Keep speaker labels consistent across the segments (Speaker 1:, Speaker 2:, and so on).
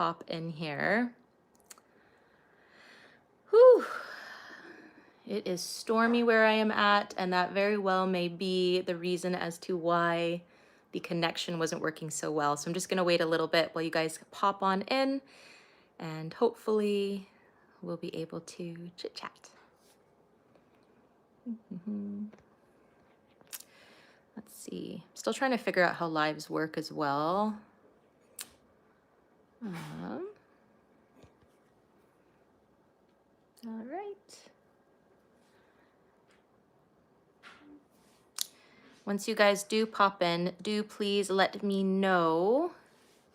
Speaker 1: pop in here. Whew. It is stormy where I am at, and that very well may be the reason as to why the connection wasn't working so well. So I'm just gonna wait a little bit while you guys pop on in, and hopefully we'll be able to chit chat. Let's see. Still trying to figure out how lives work as well. All right. Once you guys do pop in, do please let me know.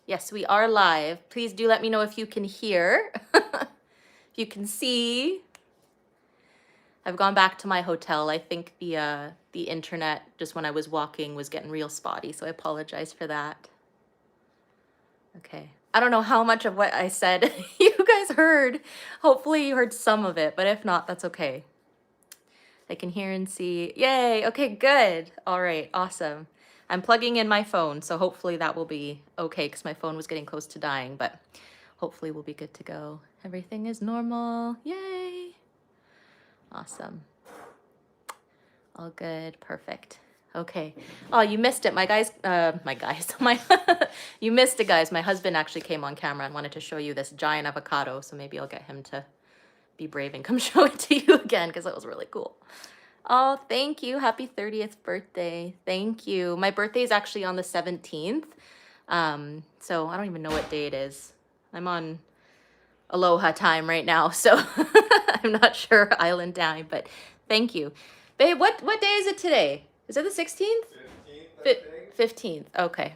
Speaker 1: Yes, we are live. Please do let me know if you can hear, if you can see. I've gone back to my hotel. I think the internet, just when I was walking, was getting real spotty, so I apologize for that. Okay. I don't know how much of what I said you guys heard. Hopefully you heard some of it, but if not, that's okay. I can hear and see. Yay. Okay, good. All right, awesome. I'm plugging in my phone, so hopefully that will be okay because my phone was getting close to dying, but hopefully we'll be good to go. Everything is normal. Yay. Awesome. All good. Perfect. Okay. Oh, you missed it. You missed it, guys. My husband actually came on camera and wanted to show you this giant avocado, so maybe I'll get him to be brave and come show it to you again because that was really cool. Oh, thank you. Happy 30th birthday. Thank you. My birthday is actually on the 17th. So I don't even know what day it is. I'm on Aloha time right now, so I'm not sure island time, but thank you. Babe, what day is it today? Is it the 16th? 15th. Okay.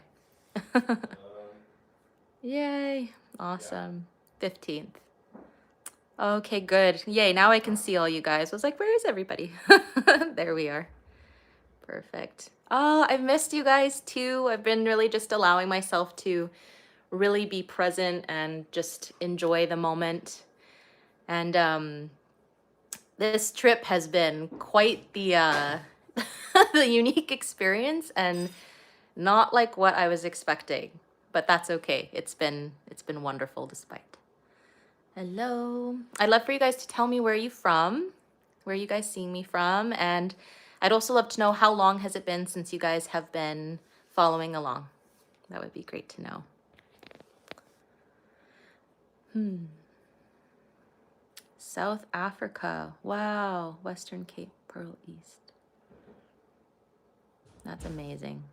Speaker 1: Yay. Awesome. 15th. Okay, good. Yay, now I can see all you guys. I was like, where is everybody? There we are. Perfect. Oh, I've missed you guys too. I've been really just allowing myself to really be present and just enjoy the moment. And this trip has been quite the the unique experience and not like what I was expecting, but that's okay. It's been wonderful despite. Hello. I'd love for you guys to tell me where you from, where you guys seeing me from, and I'd also love to know how long has it been since you guys have been following along. That would be great to know. South Africa. Wow. Western Cape, Pearl East. That's amazing.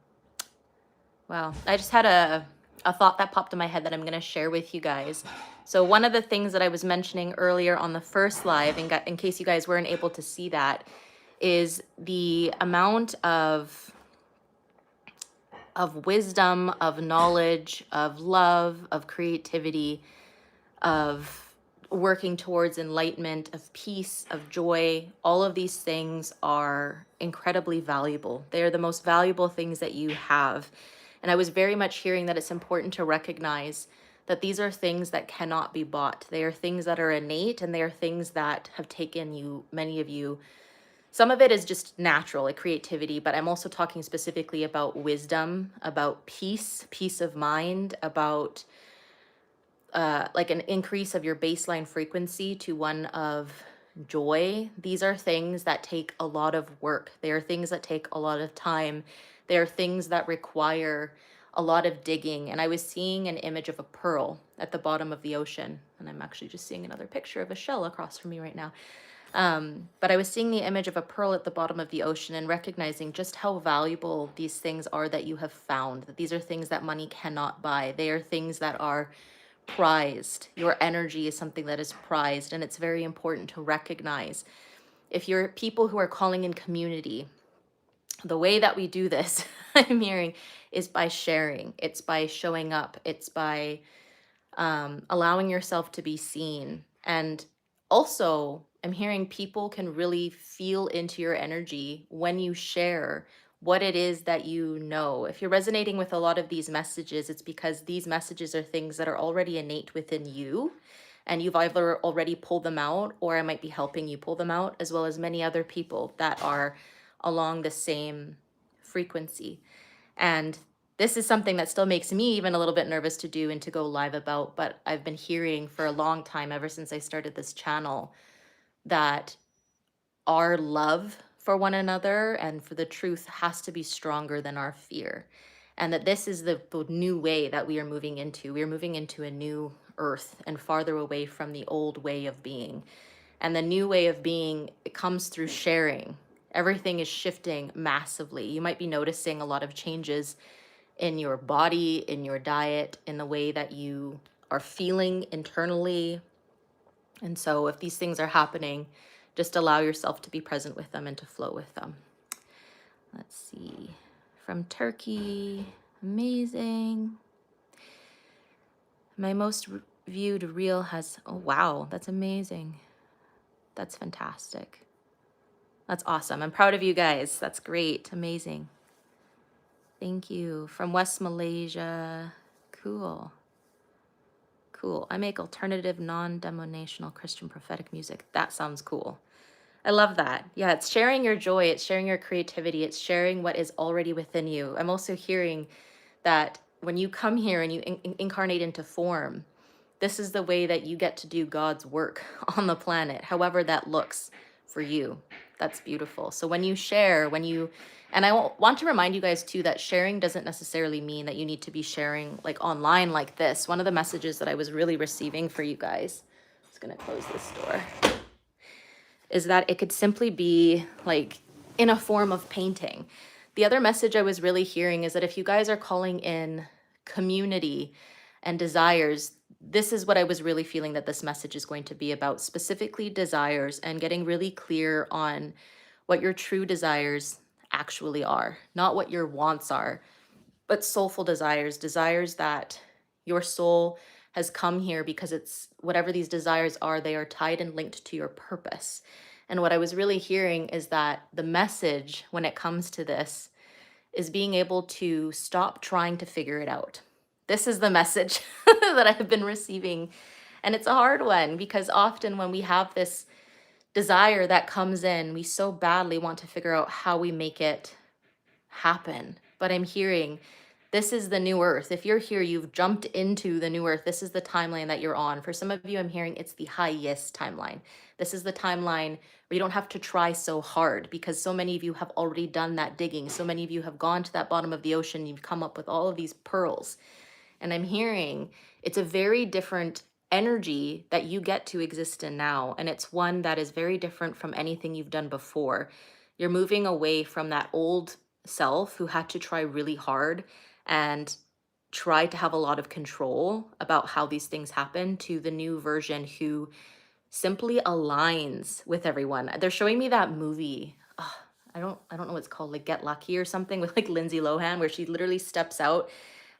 Speaker 1: Wow. I just had a thought that popped in my head that I'm going to share with you guys. So one of the things that I was mentioning earlier on the first live, in case you guys weren't able to see that, is the amount of wisdom, of knowledge, of love, of creativity, of working towards enlightenment, of peace, of joy. All of these things are incredibly valuable. They are the most valuable things that you have. And I was very much hearing that it's important to recognize that these are things that cannot be bought. They are things that are innate, and they are things that have taken you, many of you. Some of it is just natural, like creativity, but I'm also talking specifically about wisdom, about peace of mind, about like an increase of your baseline frequency to one of joy. These are things that take a lot of work. They are things that take a lot of time. They are things that require a lot of digging. And I was seeing an image of a pearl at the bottom of the ocean. And I'm actually just seeing another picture of a shell across from me right now. But I was seeing the image of a pearl at the bottom of the ocean and recognizing just how valuable these things are that you have found, that these are things that money cannot buy. They are things that are prized. Your energy is something that is prized, and it's very important to recognize. If you're people who are calling in community, the way that we do this, I'm hearing, is by sharing. It's by showing up. It's by allowing yourself to be seen. And also, I'm hearing people can really feel into your energy when you share what it is that you know. If you're resonating with a lot of these messages, it's because these messages are things that are already innate within you, and you've either already pulled them out, or I might be helping you pull them out, as well as many other people that are along the same frequency. And this is something that still makes me even a little bit nervous to do and to go live about, but I've been hearing for a long time, ever since I started this channel, that our love for one another and for the truth has to be stronger than our fear. And that this is the new way that we are moving into. We are moving into a new earth and farther away from the old way of being. And the new way of being, it comes through sharing. Everything is shifting massively. You might be noticing a lot of changes in your body, in your diet, in the way that you are feeling internally. And so if these things are happening, just allow yourself to be present with them and to flow with them. Let's see. From Turkey, amazing. My most viewed reel has, oh wow, that's amazing. That's fantastic. That's awesome. I'm proud of you guys. That's great. Amazing. Thank you. From West Malaysia. Cool. Cool. I make alternative, non-denominational Christian prophetic music. That sounds cool. I love that. Yeah, it's sharing your joy, it's sharing your creativity, it's sharing what is already within you. I'm also hearing that when you come here and you incarnate into form, this is the way that you get to do God's work on the planet, however that looks for you. That's beautiful. So when you share, and I want to remind you guys too that sharing doesn't necessarily mean that you need to be sharing like online like this. One of the messages that I was really receiving for you guys, I'm just gonna close this door, is that it could simply be like in a form of painting. The other message I was really hearing is that if you guys are calling in community and desires, this is what I was really feeling that this message is going to be about, specifically desires, and getting really clear on what your true desires actually are, not what your wants are, but soulful desires, desires that your soul has come here because it's whatever these desires are, they are tied and linked to your purpose. And what I was really hearing is that the message when it comes to this is being able to stop trying to figure it out. This is the message that I've been receiving. And it's a hard one because often when we have this desire that comes in, we so badly want to figure out how we make it happen. But I'm hearing this is the new earth. If you're here, you've jumped into the new earth. This is the timeline that you're on. For some of you, I'm hearing it's the highest timeline. This is the timeline where you don't have to try so hard because so many of you have already done that digging. So many of you have gone to that bottom of the ocean. You've come up with all of these pearls. And I'm hearing it's a very different energy that you get to exist in now. And it's one that is very different from anything you've done before. You're moving away from that old self who had to try really hard and try to have a lot of control about how these things happen to the new version who simply aligns with everyone. They're showing me that movie. I don't know what it's called, like Get Lucky or something, with like Lindsay Lohan, where she literally steps out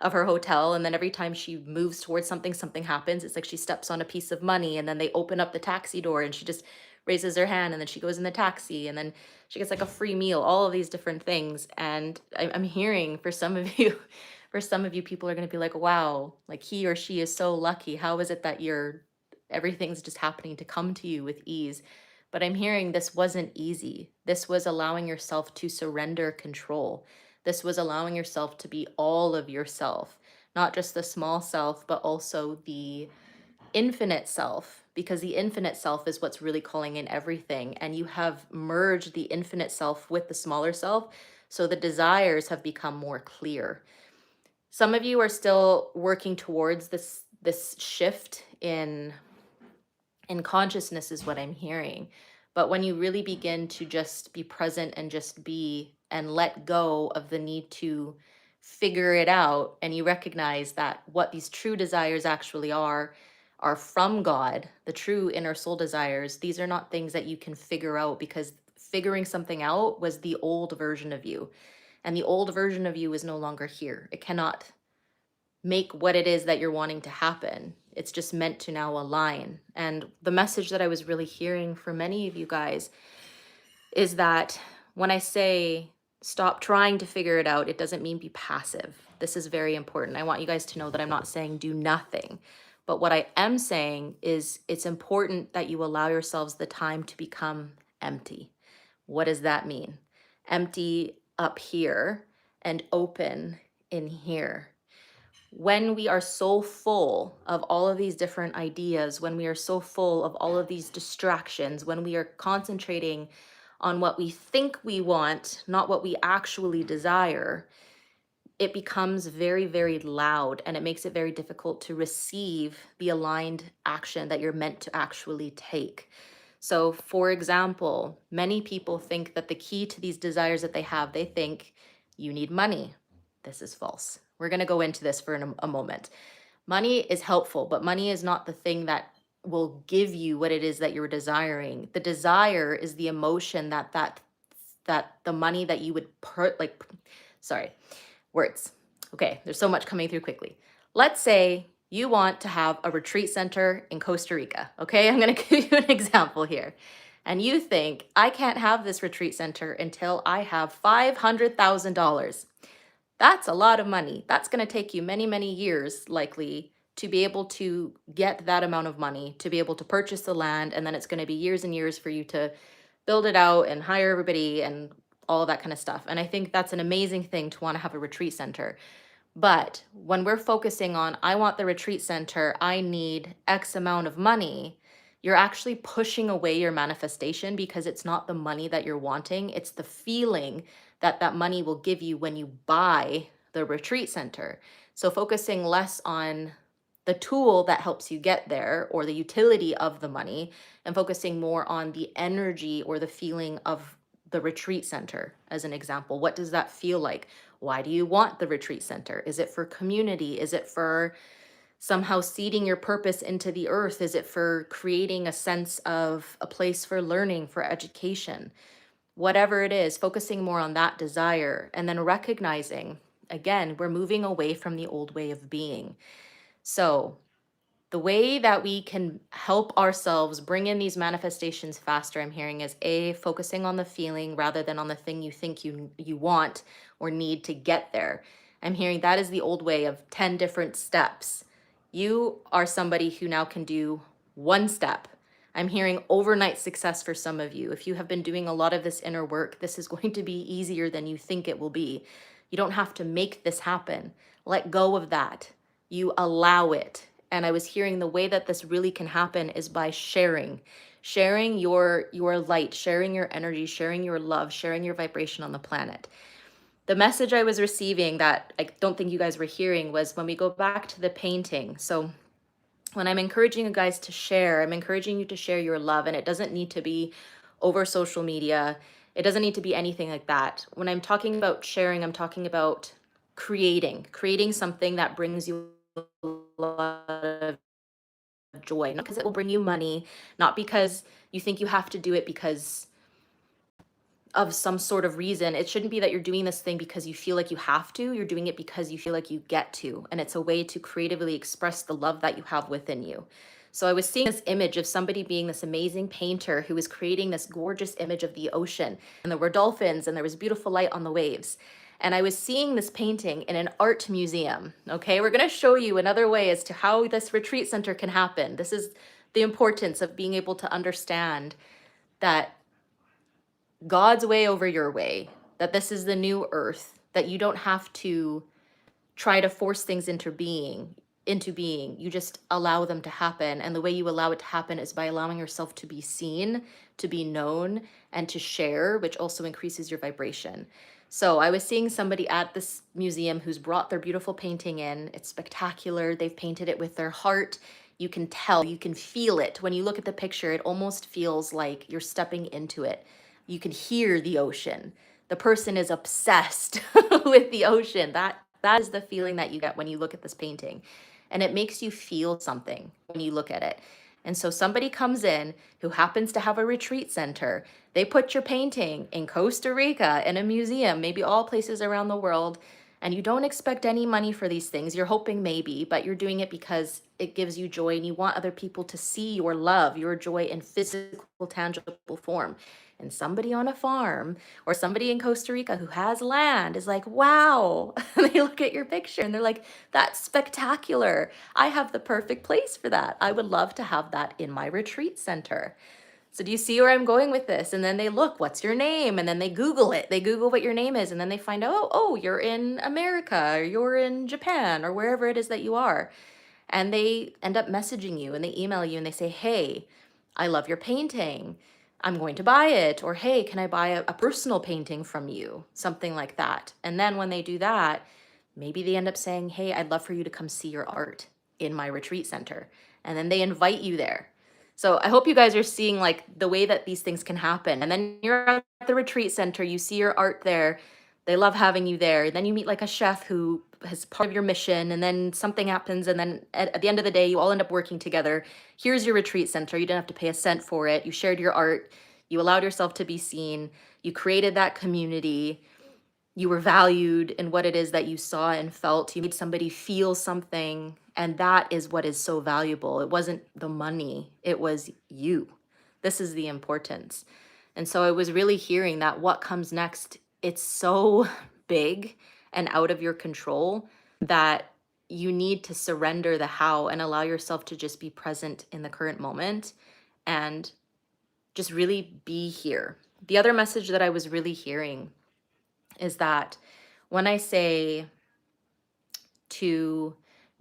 Speaker 1: of her hotel and then every time she moves towards something, something happens. It's like she steps on a piece of money and then they open up the taxi door and she just raises her hand and then she goes in the taxi and then she gets like a free meal, all of these different things. And I'm hearing for some of you, for some of you, people are going to be like, wow, like he or she is so lucky. How is it that everything's just happening to come to you with ease? But I'm hearing this wasn't easy. This was allowing yourself to surrender control. This was allowing yourself to be all of yourself, not just the small self, but also the infinite self, because the infinite self is what's really calling in everything. And you have merged the infinite self with the smaller self. So the desires have become more clear. Some of you are still working towards this shift in consciousness is what I'm hearing. But when you really begin to just be present and just be and let go of the need to figure it out, and you recognize that what these true desires actually are from God, the true inner soul desires, these are not things that you can figure out because figuring something out was the old version of you. And the old version of you is no longer here. It cannot make what it is that you're wanting to happen. It's just meant to now align. And the message that I was really hearing for many of you guys is that when I say stop trying to figure it out, it doesn't mean be passive. This is very important. I want you guys to know that I'm not saying do nothing. But what I am saying is it's important that you allow yourselves the time to become empty. What does that mean? Empty up here and open in here. When we are so full of all of these different ideas, when we are so full of all of these distractions, when we are concentrating on what we think we want, not what we actually desire, it becomes very, very loud and it makes it very difficult to receive the aligned action that you're meant to actually take. So, for example, many people think that the key to these desires that they have, they think you need money. This is false. We're going to go into this for a moment. Money is helpful, but money is not the thing that will give you what it is that you're desiring. The desire is the emotion that the money that you would sorry, words. Okay, there's so much coming through quickly. Let's say you want to have a retreat center in Costa Rica. Okay, I'm going to give you an example here. And you think, I can't have this retreat center until I have $500,000. That's a lot of money. That's going to take you many, many years, likely, to be able to get that amount of money, to be able to purchase the land. And then it's going to be years and years for you to build it out and hire everybody and all of that kind of stuff. And I think that's an amazing thing to want to have a retreat center. But when we're focusing on, I want the retreat center, I need X amount of money, you're actually pushing away your manifestation because it's not the money that you're wanting, it's the feeling that that money will give you when you buy the retreat center. So focusing less on the tool that helps you get there or the utility of the money and focusing more on the energy or the feeling of the retreat center as an example. What does that feel like? Why do you want the retreat center? Is it for community? Is it for somehow seeding your purpose into the earth? Is it for creating a sense of a place for learning, for education? Whatever it is, focusing more on that desire and then recognizing, again, we're moving away from the old way of being. So, the way that we can help ourselves bring in these manifestations faster, I'm hearing, is A, focusing on the feeling rather than on the thing you think you want or need to get there. I'm hearing that is the old way of 10 different steps. You are somebody who now can do one step. I'm hearing overnight success for some of you. If you have been doing a lot of this inner work, this is going to be easier than you think it will be. You don't have to make this happen. Let go of that. You allow it. And I was hearing the way that this really can happen is by sharing your light, sharing your energy, sharing your love, sharing your vibration on the planet. The message I was receiving that I don't think you guys were hearing was when we go back to the painting. So when I'm encouraging you guys to share, I'm encouraging you to share your love, and it doesn't need to be over social media. It doesn't need to be anything like that. When I'm talking about sharing, I'm talking about creating something that brings you a lot of joy, not because it will bring you money, not because you think you have to do it because of some sort of reason. It shouldn't be that you're doing this thing because you feel like you have to. You're doing it because you feel like you get to. And it's a way to creatively express the love that you have within you. So I was seeing this image of somebody being this amazing painter who was creating this gorgeous image of the ocean. And there were dolphins and there was beautiful light on the waves. And I was seeing this painting in an art museum. Okay, we're going to show you another way as to how this retreat center can happen. This is the importance of being able to understand that God's way over your way, that this is the new earth, that you don't have to try to force things into being. You just allow them to happen. And the way you allow it to happen is by allowing yourself to be seen, to be known, and to share, which also increases your vibration. So I was seeing somebody at this museum who's brought their beautiful painting in. It's spectacular. They've painted it with their heart. You can tell, you can feel it. When you look at the picture, it almost feels like you're stepping into it. You can hear the ocean. The person is obsessed with the ocean. That is the feeling that you get when you look at this painting. And it makes you feel something when you look at it. And so somebody comes in who happens to have a retreat center. They put your painting in Costa Rica in a museum, maybe all places around the world, and you don't expect any money for these things. You're hoping maybe, but you're doing it because it gives you joy and you want other people to see your love, your joy in physical, tangible form. And somebody on a farm or somebody in Costa Rica who has land is like, wow. And they look at your picture and they're like, that's spectacular. I have the perfect place for that. I would love to have that in my retreat center. So do you see where I'm going with this? And then they look, what's your name? And then they Google it. They Google what your name is. And then they find out, oh, you're in America or you're in Japan or wherever it is that you are. And they end up messaging you and they email you and they say, hey, I love your painting. I'm going to buy it. Or hey, can I buy a personal painting from you? Something like that. And then when they do that, maybe they end up saying, hey, I'd love for you to come see your art in my retreat center. And then they invite you there. So I hope you guys are seeing like the way that these things can happen. And then you're at the retreat center, you see your art there. They love having you there. Then you meet like a chef who is part of your mission, and then something happens, and then at the end of the day, you all end up working together. Here's your retreat center. You didn't have to pay a cent for it. You shared your art. You allowed yourself to be seen. You created that community. You were valued in what it is that you saw and felt. You made somebody feel something. And that is what is so valuable. It wasn't the money, it was you. This is the importance. And so I was really hearing that what comes next, it's so big and out of your control that you need to surrender the how and allow yourself to just be present in the current moment and just really be here. The other message that I was really hearing is that when I say to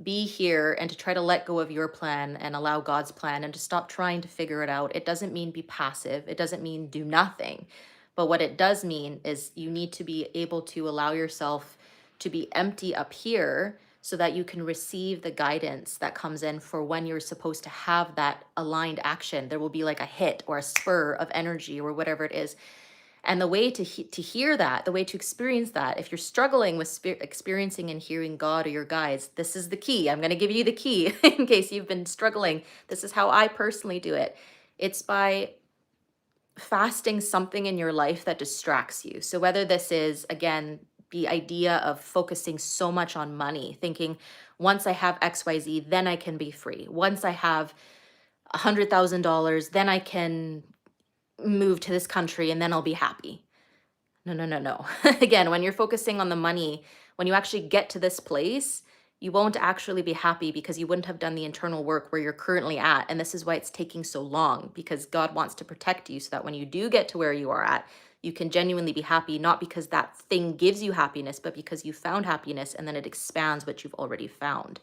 Speaker 1: be here and to try to let go of your plan and allow God's plan and to stop trying to figure it out, it doesn't mean be passive. It doesn't mean do nothing. But what it does mean is you need to be able to allow yourself to be empty up here so that you can receive the guidance that comes in for when you're supposed to have that aligned action. There will be like a hit or a spur of energy or whatever it is. And the way to hear that, the way to experience that, if you're struggling with experiencing and hearing God or your guides, this is the key. I'm going to give you the key in case you've been struggling. This is how I personally do it. It's by fasting something in your life that distracts you. So whether this is, again, the idea of focusing so much on money, thinking once I have XYZ, then I can be free. Once I have $100,000, then I can move to this country and then I'll be happy. No, no, no, no. Again, when you're focusing on the money, when you actually get to this place, you won't actually be happy because you wouldn't have done the internal work where you're currently at. And this is why it's taking so long, because God wants to protect you so that when you do get to where you are at, you can genuinely be happy, not because that thing gives you happiness, but because you found happiness and then it expands what you've already found.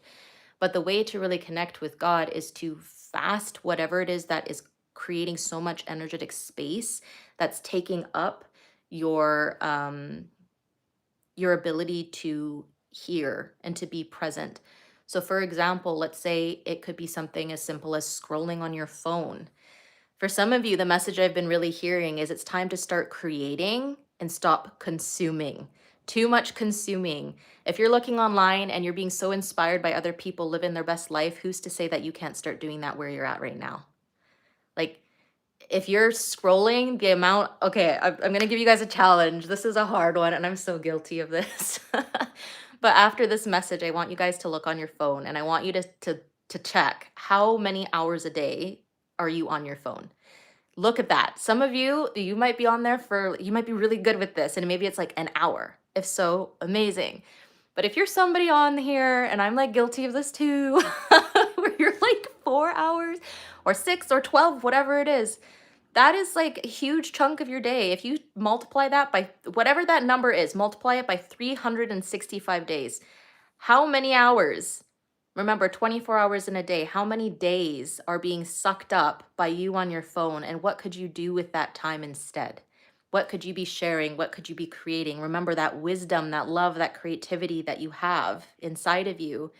Speaker 1: But the way to really connect with God is to fast whatever it is that is creating so much energetic space that's taking up your ability to hear and to be present. So for example, let's say it could be something as simple as scrolling on your phone. For some of you, the message I've been really hearing is it's time to start creating and stop consuming. Too much consuming. If you're looking online and you're being so inspired by other people living their best life, who's to say that you can't start doing that where you're at right now? Like, if you're scrolling the amount, okay, I'm gonna give you guys a challenge. This is a hard one, and I'm so guilty of this. But after this message, I want you guys to look on your phone, and I want you to check how many hours a day are you on your phone. Look at that. Some of you, you might be on there for, you might be really good with this, and maybe it's like an hour. If so, amazing. But if you're somebody on here, and I'm like guilty of this too, where you're like 4 hours or 6 or 12, whatever it is, that is like a huge chunk of your day. If you multiply that by whatever that number is, multiply it by 365 days. How many hours? Remember, 24 hours in a day. How many days are being sucked up by you on your phone? And what could you do with that time instead? What could you be sharing? What could you be creating? Remember that wisdom, that love, that creativity that you have inside of you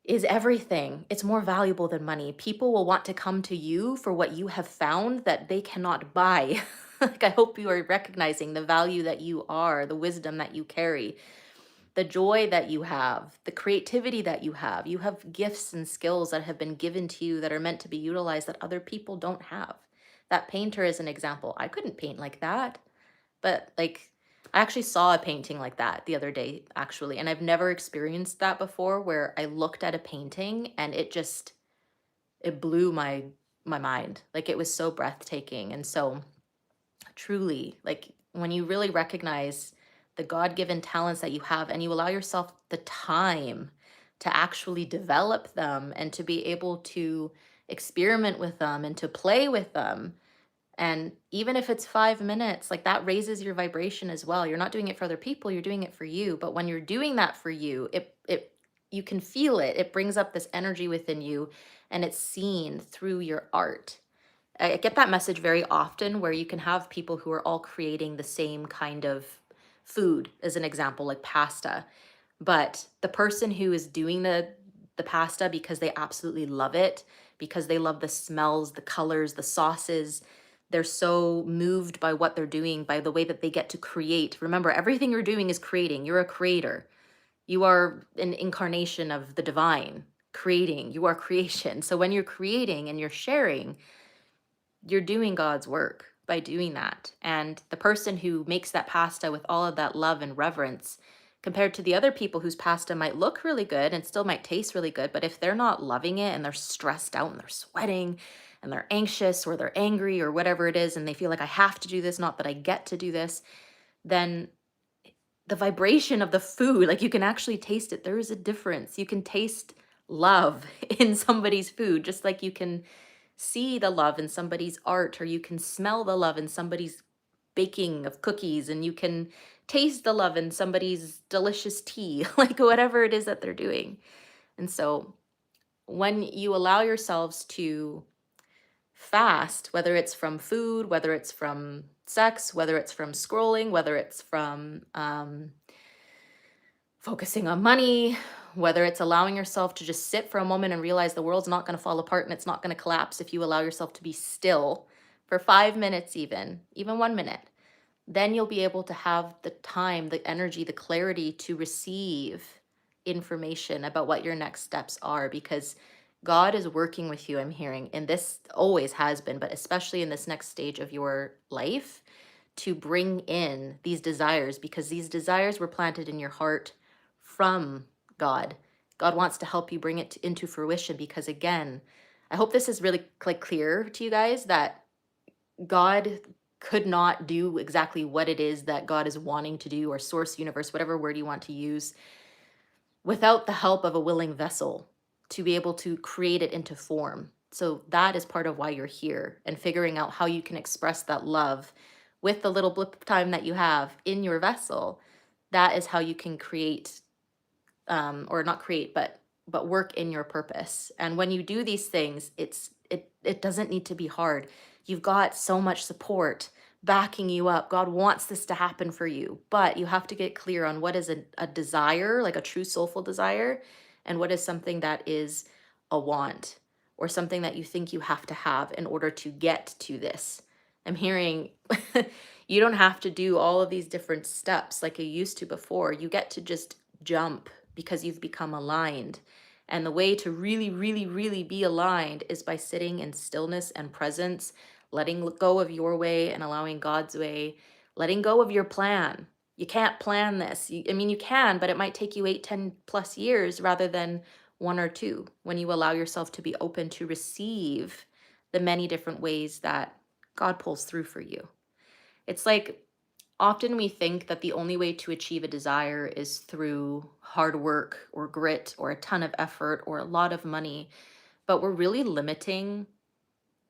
Speaker 1: is everything. It's more valuable than money. People will want to come to you for what you have found that they cannot buy. Like, I hope you are recognizing the value that you are, the wisdom that you carry, the joy that you have, the creativity that you have. You have gifts and skills that have been given to you that are meant to be utilized that other people don't have. That painter is an example. I couldn't paint like that, but like, I actually saw a painting like that the other day, actually, and I've never experienced that before, where I looked at a painting and it blew my mind. Like, it was so breathtaking. And so truly, like, when you really recognize the God-given talents that you have and you allow yourself the time to actually develop them and to be able to experiment with them and to play with them. And even if it's 5 minutes, like that raises your vibration as well. You're not doing it for other people, you're doing it for you. But when you're doing that for you, you can feel it. It brings up this energy within you and it's seen through your art. I get that message very often where you can have people who are all creating the same kind of food, as an example, like pasta. But the person who is doing the pasta because they absolutely love it, because they love the smells, the colors, the sauces, they're so moved by what they're doing, by the way that they get to create. Remember, everything you're doing is creating. You're a creator. You are an incarnation of the divine, creating. You are creation. So when you're creating and you're sharing, you're doing God's work by doing that. And the person who makes that pasta with all of that love and reverence, compared to the other people whose pasta might look really good and still might taste really good, but if they're not loving it and they're stressed out and they're sweating and they're anxious or they're angry or whatever it is, and they feel like I have to do this, not that I get to do this, then the vibration of the food, like you can actually taste it. There is a difference. You can taste love in somebody's food, just like you can see the love in somebody's art, or you can smell the love in somebody's baking of cookies, and you can taste the love in somebody's delicious tea, like whatever it is that they're doing. And so when you allow yourselves to fast, whether it's from food, whether it's from sex, whether it's from scrolling, whether it's from focusing on money, whether it's allowing yourself to just sit for a moment and realize the world's not going to fall apart and it's not going to collapse if you allow yourself to be still for 5 minutes, even 1 minute, then you'll be able to have the time, the energy, the clarity to receive information about what your next steps are, because God is working with you, I'm hearing, and this always has been, but especially in this next stage of your life, to bring in these desires, because these desires were planted in your heart from God. God wants to help you bring it into fruition, because again, I hope this is really like clear to you guys that God could not do exactly what it is that God is wanting to do, or source, universe, whatever word you want to use, without the help of a willing vessel to be able to create it into form. So that is part of why you're here, and figuring out how you can express that love with the little blip of time that you have in your vessel. That is how you can create, or not create, but work in your purpose. And when you do these things, it doesn't need to be hard. You've got so much support backing you up. God wants this to happen for you, but you have to get clear on what is a desire, like a true soulful desire, and what is something that is a want, or something that you think you have to have in order to get to this. I'm hearing you don't have to do all of these different steps like you used to before. You get to just jump because you've become aligned. And the way to really, really, really be aligned is by sitting in stillness and presence, letting go of your way and allowing God's way, letting go of your plan. You can't plan this. I mean, you can, but it might take you 8, 10 plus years rather than 1 or 2, when you allow yourself to be open to receive the many different ways that God pulls through for you. It's like, often we think that the only way to achieve a desire is through hard work or grit or a ton of effort or a lot of money, but we're really limiting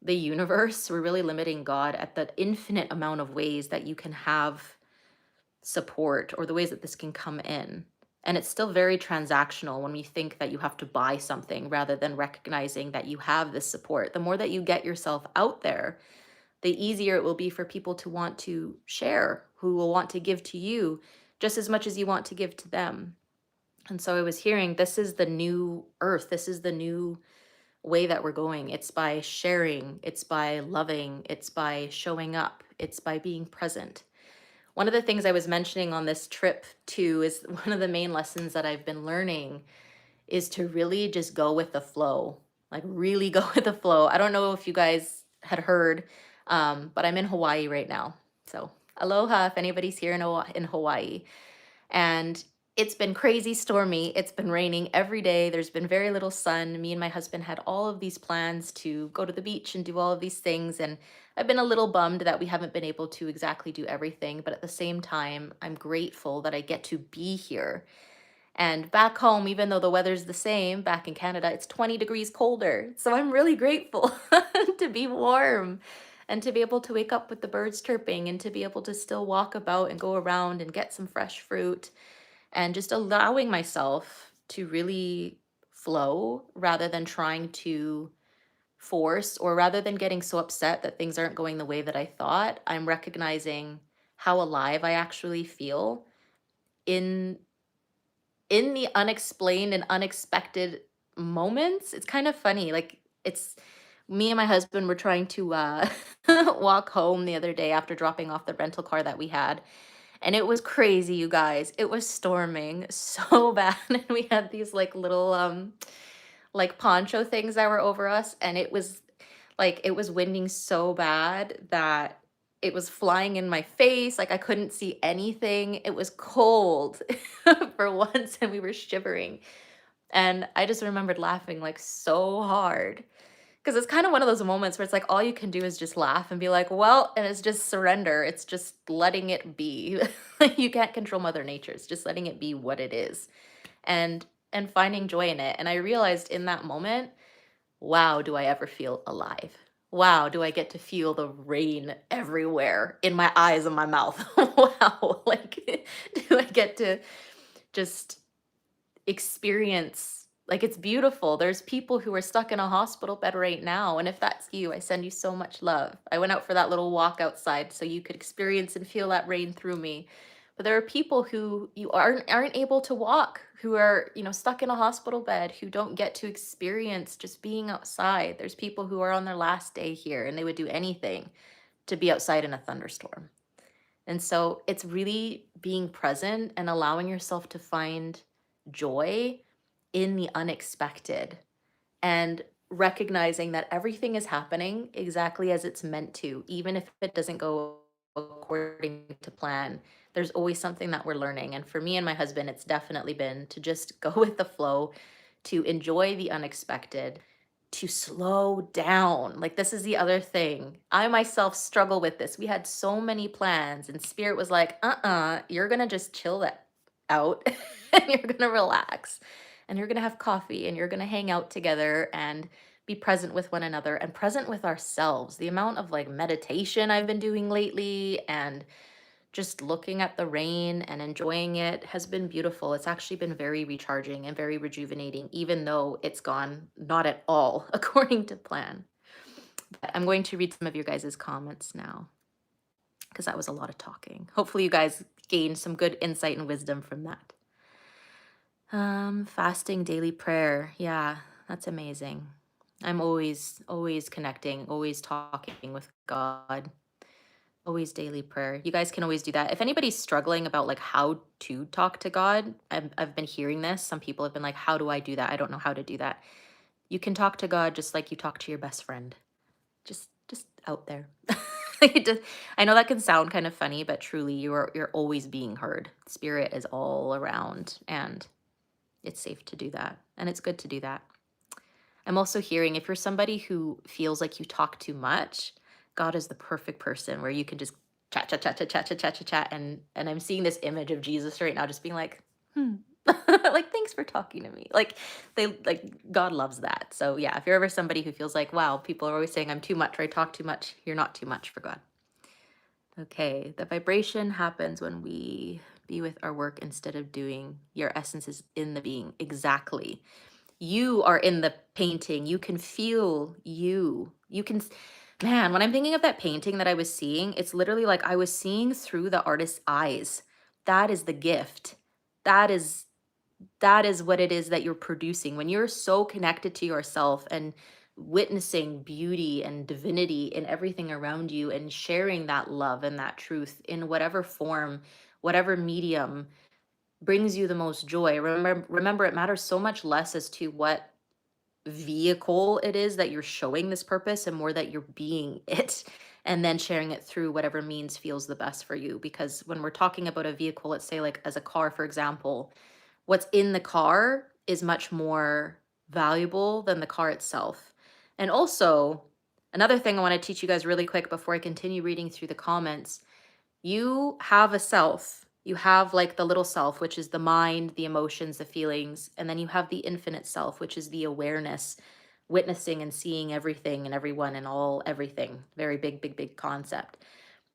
Speaker 1: the universe. We're really limiting God at the infinite amount of ways that you can have support, or the ways that this can come in. And it's still very transactional when we think that you have to buy something rather than recognizing that you have this support. The more that you get yourself out there, the easier it will be for people to want to share, who will want to give to you just as much as you want to give to them. And so I was hearing, this is the new earth. This is the new way that we're going. It's by sharing, it's by loving, it's by showing up, it's by being present. One of the things I was mentioning on this trip too is one of the main lessons that I've been learning is to really just go with the flow, like really go with the flow. I don't know if you guys had heard, but I'm in Hawaii right now. So aloha if anybody's here in Hawaii. And it's been crazy stormy. It's been raining every day. There's been very little sun. Me and my husband had all of these plans to go to the beach and do all of these things. And I've been a little bummed that we haven't been able to exactly do everything. But at the same time, I'm grateful that I get to be here. And back home, even though the weather's the same, back in Canada, it's 20 degrees colder. So I'm really grateful to be warm and to be able to wake up with the birds chirping and to be able to still walk about and go around and get some fresh fruit and just allowing myself to really flow rather than trying to force, or rather than getting so upset that things aren't going the way that I thought. I'm recognizing how alive I actually feel in the unexplained and unexpected moments. It's kind of funny. Like, it's me and my husband were trying to walk home the other day after dropping off the rental car that we had. And it was crazy, you guys. It was storming so bad. And we had these like little like poncho things that were over us. And it was winding so bad that it was flying in my face. Like I couldn't see anything. It was cold for once, and we were shivering. And I just remembered laughing like so hard. Because it's kind of one of those moments where it's like all you can do is just laugh and be like, well, and it's just surrender. It's just letting it be. You can't control Mother Nature. It's just letting it be what it is. And finding joy in it. And I realized in that moment, wow, do I ever feel alive? Wow, do I get to feel the rain everywhere in my eyes and my mouth? Wow, like do I get to just experience, like, it's beautiful. There's people who are stuck in a hospital bed right now, and if that's you, I send you so much love. I went out for that little walk outside so you could experience and feel that rain through me. But there are people who you aren't able to walk, who are, stuck in a hospital bed, who don't get to experience just being outside. There's people who are on their last day here and they would do anything to be outside in a thunderstorm. And so it's really being present and allowing yourself to find joy in the unexpected and recognizing that everything is happening exactly as it's meant to, even if it doesn't go according to plan. There's always something that we're learning. And for me and my husband, it's definitely been to just go with the flow, to enjoy the unexpected, to slow down. Like, this is the other thing. I myself struggle with this. We had so many plans, and Spirit was like, you're going to just chill that out and you're going to relax and you're going to have coffee and you're going to hang out together and be present with one another and present with ourselves. The amount of like meditation I've been doing lately and just looking at the rain and enjoying it has been beautiful. It's actually been very recharging and very rejuvenating, even though it's gone not at all according to plan. But I'm going to read some of your guys' comments now because that was a lot of talking. Hopefully, you guys gained some good insight and wisdom from that. Fasting, daily prayer. Yeah, that's amazing. I'm always connecting, always talking with God. Always daily prayer. You guys can always do that. If anybody's struggling about like how to talk to God, I've been hearing this. Some people have been like, how do I do that? I don't know how to do that. You can talk to God just like you talk to your best friend. Just out there. I know that can sound kind of funny, but truly you're always being heard. Spirit is all around and it's safe to do that. And it's good to do that. I'm also hearing if you're somebody who feels like you talk too much, God is the perfect person where you can just chat, chat, chat, chat, chat, chat, chat, chat, chat. And I'm seeing this image of Jesus right now, just being like, like, thanks for talking to me. Like God loves that. So yeah, if you're ever somebody who feels like, wow, people are always saying I'm too much or I talk too much, you're not too much for God. Okay, the vibration happens when we be with our work instead of doing. Your essence is in the being. Exactly. You are in the painting. You can feel you. Man, when I'm thinking of that painting that I was seeing, it's literally like I was seeing through the artist's eyes. That is the gift. That is what it is that you're producing. When you're so connected to yourself and witnessing beauty and divinity in everything around you and sharing that love and that truth in whatever form, whatever medium brings you the most joy. Remember, it matters so much less as to what vehicle it is that you're showing this purpose and more that you're being it and then sharing it through whatever means feels the best for you. Because when we're talking about a vehicle, let's say like as a car, for example, what's in the car is much more valuable than the car itself. And also, another thing I want to teach you guys really quick before I continue reading through the comments, you have a self. You have like the little self, which is the mind, the emotions, the feelings, and then you have the infinite self, which is the awareness, witnessing and seeing everything and everyone and all everything. Very big, big, big concept.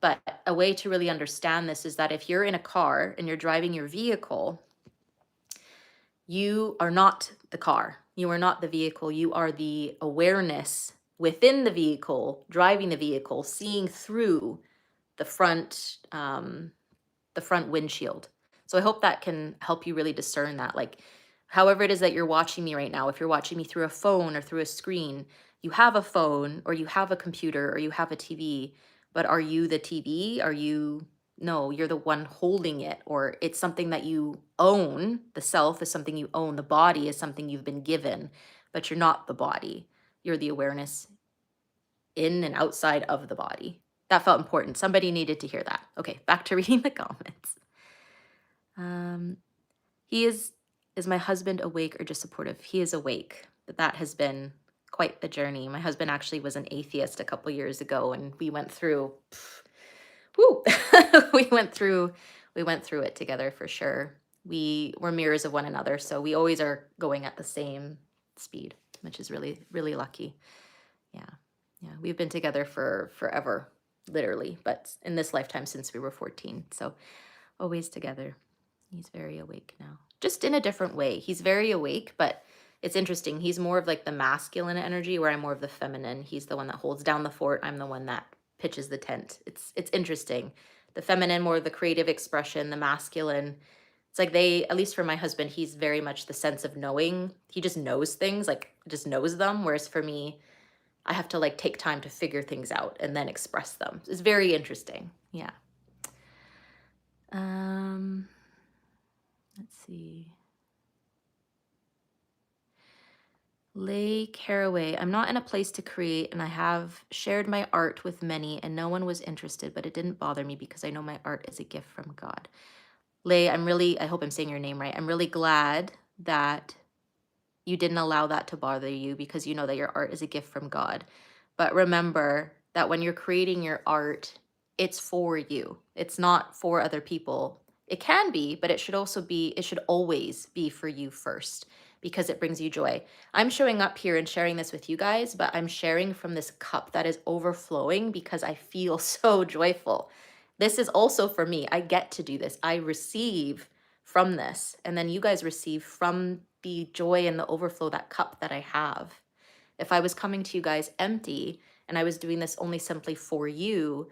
Speaker 1: But a way to really understand this is that if you're in a car and you're driving your vehicle, you are not the car. You are not the vehicle. You are the awareness within the vehicle, driving the vehicle, seeing through the front windshield. So I hope that can help you really discern that. Like, however it is that you're watching me right now, if you're watching me through a phone or through a screen, you have a phone or you have a computer or you have a TV, but are you the TV? Are you, no, you're the one holding it, or it's something that you own. The self is something you own. The body is something you've been given, but you're not the body. You're the awareness in and outside of the body. That felt important. Somebody needed to hear that. Okay, back to reading the comments. He is my husband awake or just supportive? He is awake. But that has been quite the journey. My husband actually was an atheist a couple years ago, and we went through whoo, we went through it together for sure. We were mirrors of one another, so we always are going at the same speed, which is really, really lucky. Yeah. Yeah, we've been together for forever, literally, but in this lifetime since we were 14. So always together. He's very awake now, just in a different way. He's very awake, but it's interesting. He's more of like the masculine energy, where I'm more of the feminine. He's the one that holds down the fort. I'm the one that pitches the tent. It's interesting. The feminine, more of the creative expression, the masculine. It's like they, at least for my husband, he's very much the sense of knowing. He just knows things, like just knows them. Whereas for me, I have to like take time to figure things out and then express them. It's very interesting. Yeah. Let's see. Lay Caraway. I'm not in a place to create, and I have shared my art with many, and no one was interested, but it didn't bother me because I know my art is a gift from God. Lay, I hope I'm saying your name right. I'm really glad that you didn't allow that to bother you, because you know that your art is a gift from God. But remember that when you're creating your art, it's for you. It's not for other people. It can be, but it should always be for you first, because it brings you joy. I'm showing up here and sharing this with you guys, but I'm sharing from this cup that is overflowing because I feel so joyful. This is also for me. I get to do this. I receive from this, and then you guys receive from the joy and the overflow, that cup that I have. If I was coming to you guys empty and I was doing this only simply for you,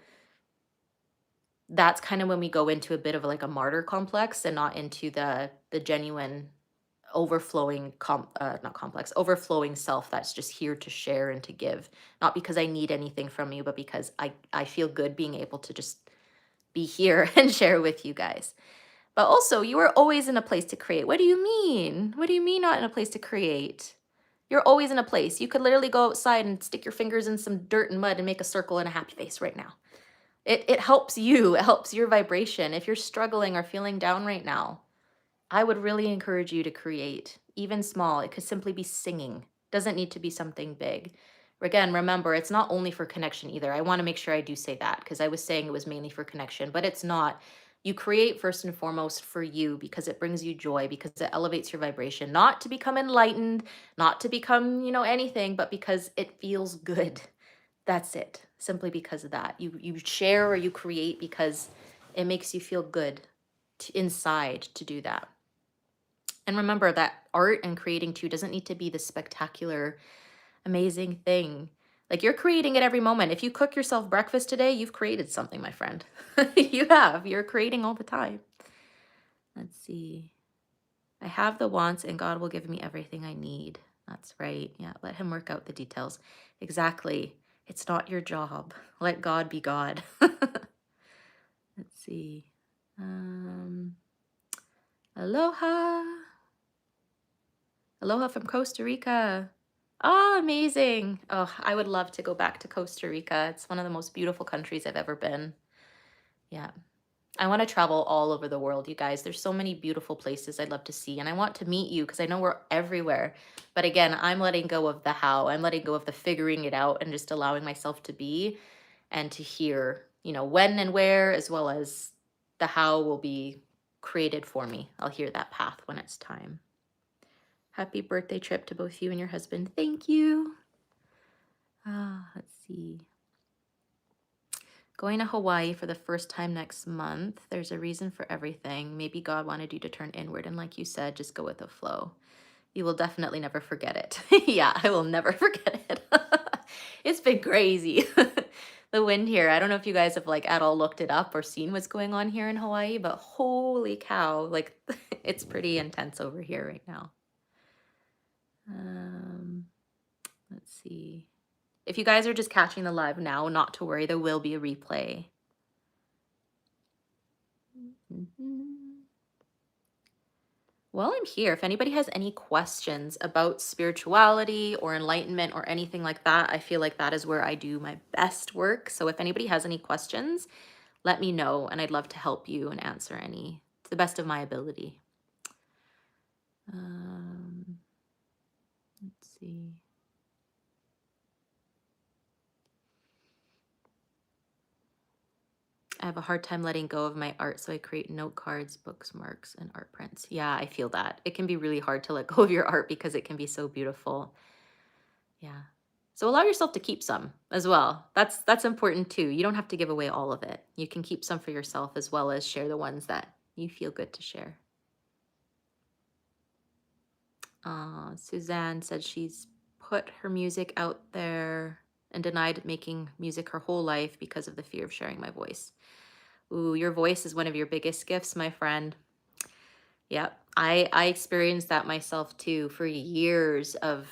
Speaker 1: that's kind of when we go into a bit of like a martyr complex and not into the genuine overflowing not complex, overflowing self that's just here to share and to give, not because I need anything from you, but because I feel good being able to just be here and share with you guys. But also, you are always in a place to create. What do you mean? What do you mean not in a place to create? You're always in a place. You could literally go outside and stick your fingers in some dirt and mud and make a circle and a happy face right now. It helps you. It helps your vibration. If you're struggling or feeling down right now, I would really encourage you to create, even small. It could simply be singing. Doesn't need to be something big. Again, remember, it's not only for connection either. I want to make sure I do say that, because I was saying it was mainly for connection, but it's not. You create first and foremost for you because it brings you joy, because it elevates your vibration, not to become enlightened, not to become, anything, but because it feels good. That's it. Simply because of that. You share or you create because it makes you feel good inside to do that. And remember that art and creating too doesn't need to be this spectacular, amazing thing. Like, you're creating it every moment. If you cook yourself breakfast today, you've created something, my friend. You have. You're creating all the time. Let's see. I have the wants and God will give me everything I need. That's right. Yeah, let him work out the details. Exactly. It's not your job. Let God be God. Let's see. Aloha. Aloha from Costa Rica. Oh, amazing. Oh, I would love to go back to Costa Rica. It's one of the most beautiful countries I've ever been. Yeah. I want to travel all over the world, you guys. There's so many beautiful places I'd love to see, and I want to meet you because I know we're everywhere. But again, I'm letting go of the how. I'm letting go of the figuring it out and just allowing myself to be and to hear, when and where, as well as the how will be created for me. I'll hear that path when it's time. Happy birthday trip to both you and your husband. Thank you. Let's see. Going to Hawaii for the first time next month. There's a reason for everything. Maybe God wanted you to turn inward. And like you said, just go with the flow. You will definitely never forget it. Yeah, I will never forget it. It's been crazy. The wind here. I don't know if you guys have like at all looked it up or seen what's going on here in Hawaii, but holy cow, like it's pretty intense over here right now. Let's see. If you guys are just catching the live now, not to worry, there will be a replay. While I'm here, if anybody has any questions about spirituality or enlightenment or anything like that, I feel like that is where I do my best work. So if anybody has any questions, let me know, and I'd love to help you and answer any to the best of my ability. Let's see. I have a hard time letting go of my art, so I create note cards, books, marks, and art prints. Yeah, I feel that. It can be really hard to let go of your art because it can be so beautiful. Yeah. So allow yourself to keep some as well. That's important too. You don't have to give away all of it. You can keep some for yourself as well as share the ones that you feel good to share. Suzanne said she's put her music out there and denied making music her whole life because of the fear of sharing my voice. Ooh, your voice is one of your biggest gifts, my friend. Yep. I experienced that myself too for years of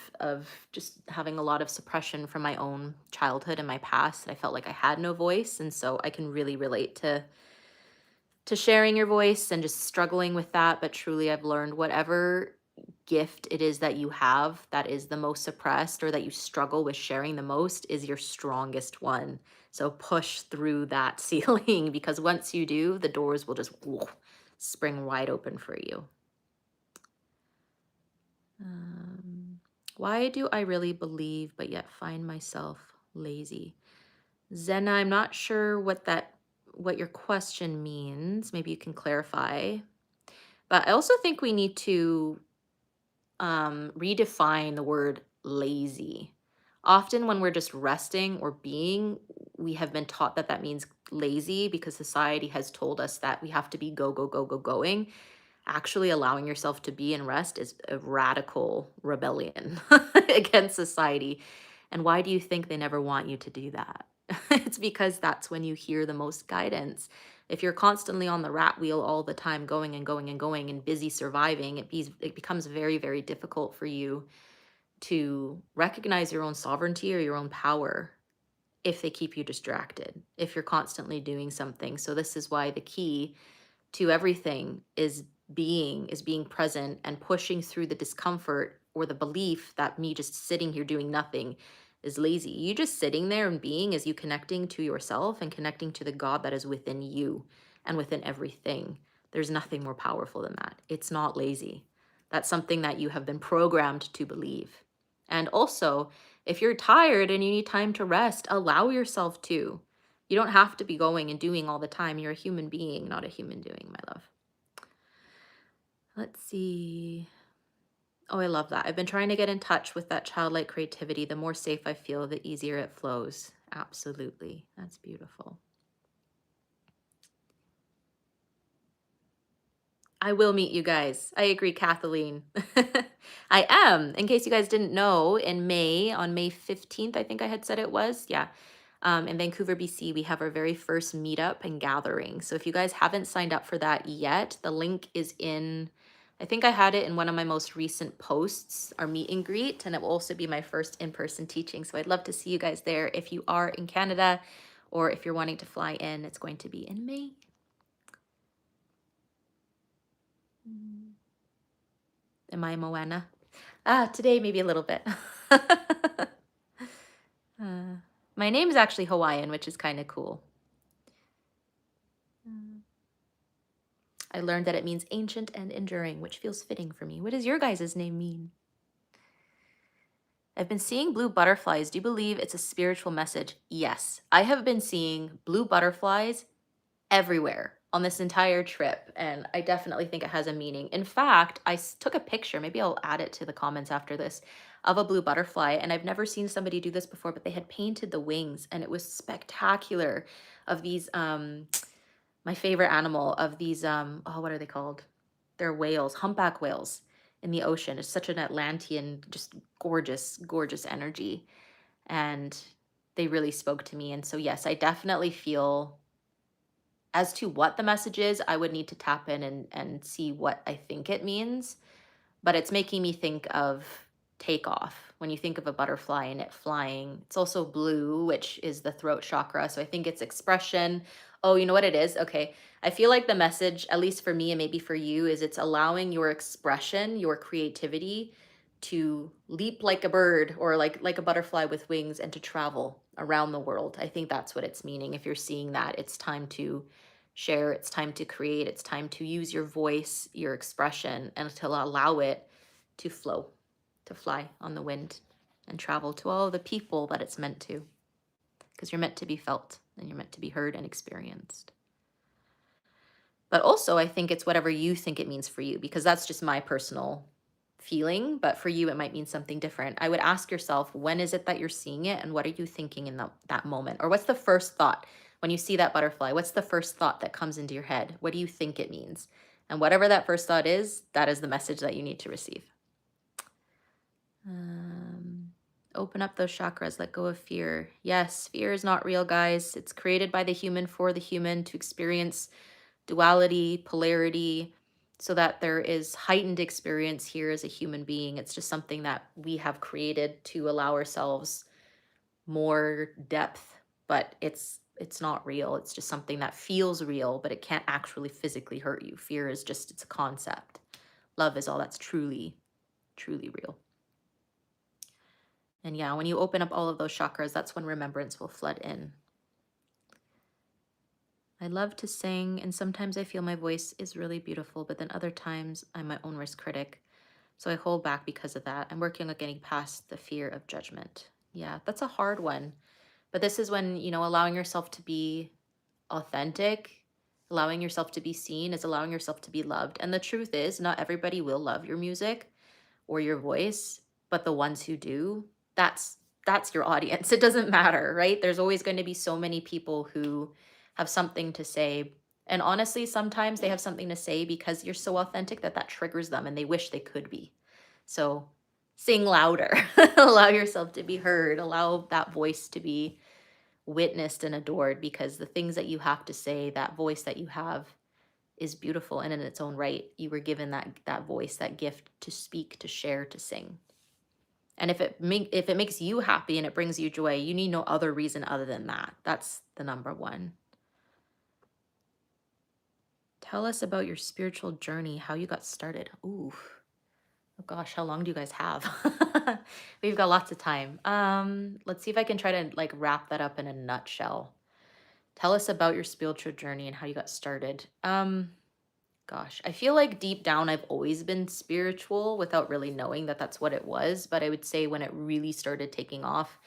Speaker 1: just having a lot of suppression from my own childhood and my past. I felt like I had no voice, and so I can really relate to sharing your voice and just struggling with that. But truly, I've learned whatever gift it is that you have that is the most suppressed or that you struggle with sharing the most is your strongest one. So push through that ceiling, because once you do, the doors will just spring wide open for you. Why do I really believe but yet find myself lazy? Zena, I'm not sure what your question means. Maybe you can clarify. But I also think we need to redefine the word lazy. Often when we're just resting or being, we have been taught that that means lazy because society has told us that we have to be go, go, go, go, going. Actually allowing yourself to be and rest is a radical rebellion against society. And why do you think they never want you to do that? It's because that's when you hear the most guidance. If you're constantly on the rat wheel all the time, going and going and going and busy surviving, it becomes very, very difficult for you to recognize your own sovereignty or your own power if they keep you distracted, if you're constantly doing something. So this is why the key to everything is being present and pushing through the discomfort or the belief that me just sitting here doing nothing is lazy. You just sitting there and being is you connecting to yourself and connecting to the God that is within you and within everything. There's nothing more powerful than that. It's not lazy. That's something that you have been programmed to believe. And also, if you're tired and you need time to rest, allow yourself to. You don't have to be going and doing all the time. You're a human being, not a human doing, my love. Let's see. Oh, I love that. I've been trying to get in touch with that childlike creativity. The more safe I feel, the easier it flows. Absolutely. That's beautiful. I will meet you guys. I agree, Kathleen. I am. In case you guys didn't know, in May, on May 15th, I think I had said it was. Yeah. In Vancouver, BC, we have our very first meetup and gathering. So if you guys haven't signed up for that yet, the link is in, I think I had it in one of my most recent posts, our meet and greet, and it will also be my first in-person teaching. So I'd love to see you guys there if you are in Canada or if you're wanting to fly in. It's going to be in May. Am I Moana? Today maybe a little bit. My name is actually Hawaiian, which is kind of cool. I learned that it means ancient and enduring, which feels fitting for me. What does your guys' name mean? I've been seeing blue butterflies. Do you believe it's a spiritual message? Yes. I have been seeing blue butterflies everywhere. on this entire trip, and I definitely think it has a meaning. In fact, took a picture, maybe I'll add it to the comments after this, of a blue butterfly, and I've never seen somebody do this before, but they had painted the wings, and it was spectacular, of these my favorite animal, of these oh, what are they called? They're whales, humpback whales in the ocean. It's such an Atlantean, just gorgeous, gorgeous energy. And they really spoke to me. And so, yes, I definitely feel, as to what the message is, I would need to tap in and see what I think it means. But it's making me think of takeoff. When you think of a butterfly and it flying, it's also blue, which is the throat chakra. So I think it's expression. Oh, you know what it is? Okay. I feel like the message, at least for me and maybe for you, is it's allowing your expression, your creativity to leap like a bird, or like a butterfly with wings, and to travel around the world. I think that's what it's meaning. If you're seeing that, it's time to share, it's time to create, it's time to use your voice, your expression, and to allow it to flow, to fly on the wind and travel to all of the people that it's meant to, because you're meant to be felt and you're meant to be heard and experienced. But also, I think it's whatever you think it means for you, because that's just my personal feeling. But for you, it might mean something different. I would ask yourself, when is it that you're seeing it, and what are you thinking in that moment? Or what's the first thought when you see that butterfly? What's the first thought that comes into your head? What do you think it means? And whatever that first thought is, that is the message that you need to receive. Open up those chakras, let go of fear. Yes, fear is not real, guys. It's created by the human for the human to experience duality, polarity, so that there is heightened experience here as a human being. It's just something that we have created to allow ourselves more depth, but it's not real. It's just something that feels real, but it can't actually physically hurt you. Fear is just, it's a concept. Love is all that's truly, truly real. And yeah, when you open up all of those chakras, that's when remembrance will flood in. I love to sing, and sometimes I feel my voice is really beautiful, but then other times I'm my own worst critic. So I hold back because of that. I'm working on getting past the fear of judgment. Yeah, that's a hard one. But this is when, allowing yourself to be authentic, allowing yourself to be seen, is allowing yourself to be loved. And the truth is, not everybody will love your music or your voice, but the ones who do, that's your audience. It doesn't matter, right? There's always going to be so many people who have something to say. And honestly, sometimes they have something to say because you're so authentic that triggers them and they wish they could be. So sing louder, allow yourself to be heard, allow that voice to be witnessed and adored, because the things that you have to say, that voice that you have, is beautiful and in its own right. You were given that voice, that gift to speak, to share, to sing. And if it makes you happy and it brings you joy, you need no other reason other than that. That's the number one. Tell us about your spiritual journey, how you got started. Ooh, oh gosh, how long do you guys have? We've got lots of time. Let's see if I can try to wrap that up in a nutshell. Tell us about your spiritual journey and how you got started. Gosh, I feel like deep down I've always been spiritual without really knowing that that's what it was. But I would say when it really started taking off